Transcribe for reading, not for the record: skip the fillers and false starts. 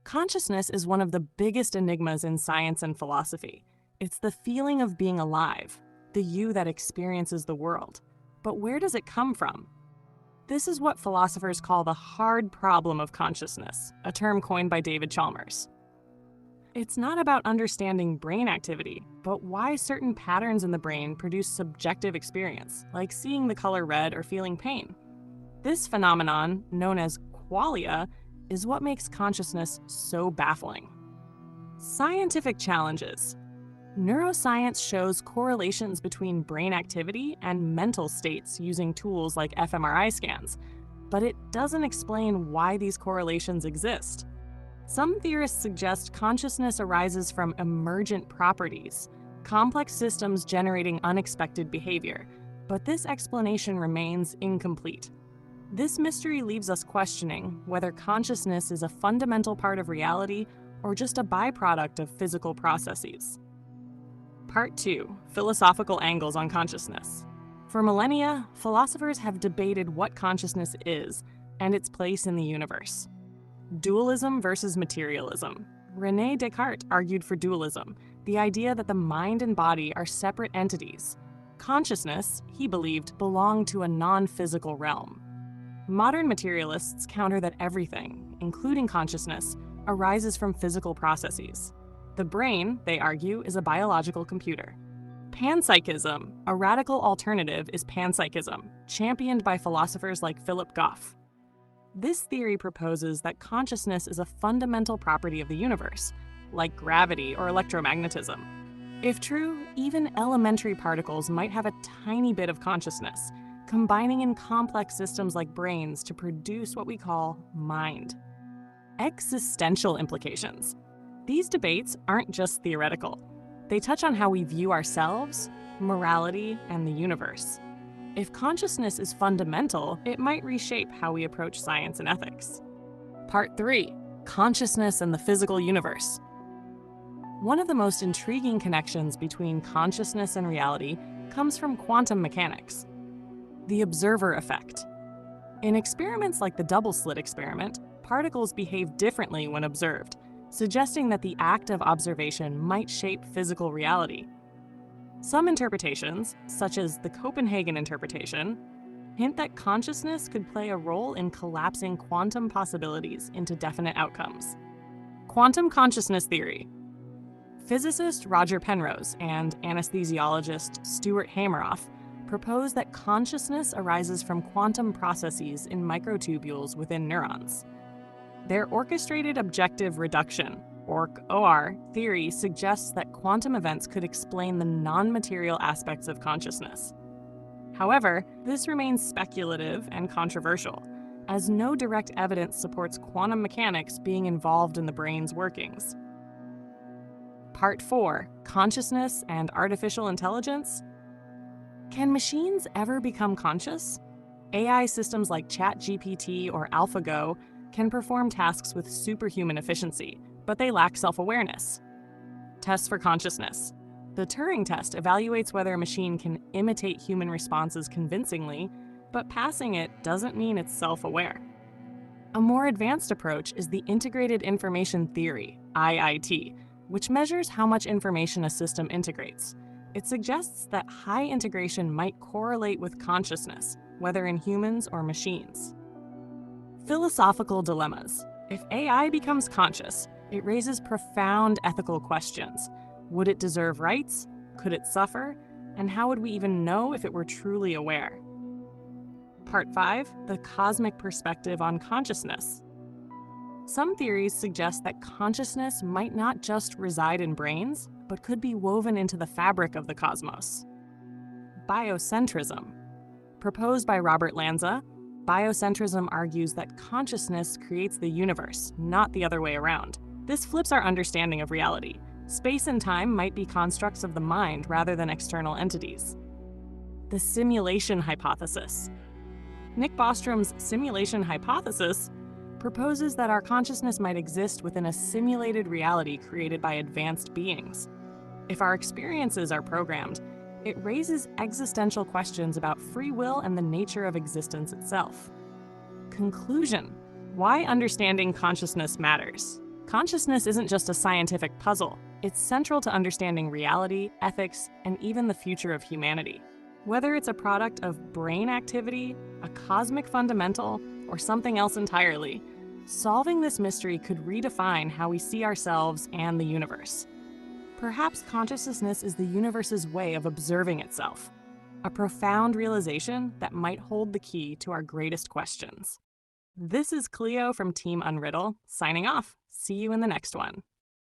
Consciousness is one of the biggest enigmas in science and philosophy. It's the feeling of being alive, the you that experiences the world. But where does it come from? This is what philosophers call the hard problem of consciousness, a term coined by David Chalmers. It's not about understanding brain activity, but why certain patterns in the brain produce subjective experience, like seeing the color red or feeling pain. This phenomenon, known as qualia, is what makes consciousness so baffling. Scientific challenges. Neuroscience shows correlations between brain activity and mental states using tools like fMRI scans, but it doesn't explain why these correlations exist. Some theorists suggest consciousness arises from emergent properties, complex systems generating unexpected behavior, but this explanation remains incomplete. This mystery leaves us questioning whether consciousness is a fundamental part of reality or just a byproduct of physical processes. Part 2. Philosophical angles on consciousness. For millennia, philosophers have debated what consciousness is and its place in the universe. Dualism versus materialism. René Descartes argued for dualism, the idea that the mind and body are separate entities. Consciousness, he believed, belonged to a non-physical realm. Modern materialists counter that everything, including consciousness, arises from physical processes. The brain, they argue, is a biological computer. Panpsychism, a radical alternative, is panpsychism, championed by philosophers like Philip Goff. This theory proposes that consciousness is a fundamental property of the universe, like gravity or electromagnetism. If true, even elementary particles might have a tiny bit of consciousness, combining in complex systems like brains to produce what we call mind. Existential implications. These debates aren't just theoretical. They touch on how we view ourselves, morality, and the universe. If consciousness is fundamental, it might reshape how we approach science and ethics. Part 3. Consciousness and the physical universe. One of the most intriguing connections between consciousness and reality comes from quantum mechanics. The observer effect. In experiments like the double-slit experiment, particles behave differently when observed, suggesting that the act of observation might shape physical reality. Some interpretations, such as the Copenhagen interpretation, hint that consciousness could play a role in collapsing quantum possibilities into definite outcomes. Quantum consciousness theory. Physicist Roger Penrose and anesthesiologist Stuart Hameroff propose that consciousness arises from quantum processes in microtubules within neurons. Their orchestrated objective reduction, OR theory suggests that quantum events could explain the non-material aspects of consciousness. However, this remains speculative and controversial, as no direct evidence supports quantum mechanics being involved in the brain's workings. Part 4. Consciousness and artificial intelligence. Can machines ever become conscious? AI systems like ChatGPT or AlphaGo can perform tasks with superhuman efficiency, but they lack self-awareness. Tests for consciousness. The Turing test evaluates whether a machine can imitate human responses convincingly, but passing it doesn't mean it's self-aware. A more advanced approach is the Integrated Information Theory, IIT, which measures how much information a system integrates. It suggests that high integration might correlate with consciousness, whether in humans or machines. Philosophical dilemmas. If AI becomes conscious, it raises profound ethical questions. Would it deserve rights? Could it suffer? And how would we even know if it were truly aware? Part 5. The cosmic perspective on consciousness. Some theories suggest that consciousness might not just reside in brains, but could be woven into the fabric of the cosmos. Biocentrism. Proposed by Robert Lanza, biocentrism argues that consciousness creates the universe, not the other way around. This flips our understanding of reality. Space and time might be constructs of the mind rather than external entities. The simulation hypothesis. Nick Bostrom's simulation hypothesis proposes that our consciousness might exist within a simulated reality created by advanced beings. If our experiences are programmed, it raises existential questions about free will and the nature of existence itself. Conclusion. Why understanding consciousness matters. Consciousness isn't just a scientific puzzle, it's central to understanding reality, ethics, and even the future of humanity. Whether it's a product of brain activity, a cosmic fundamental, or something else entirely, solving this mystery could redefine how we see ourselves and the universe. Perhaps consciousness is the universe's way of observing itself, a profound realization that might hold the key to our greatest questions. This is Cleo from Team Unriddle, signing off. See you in the next one.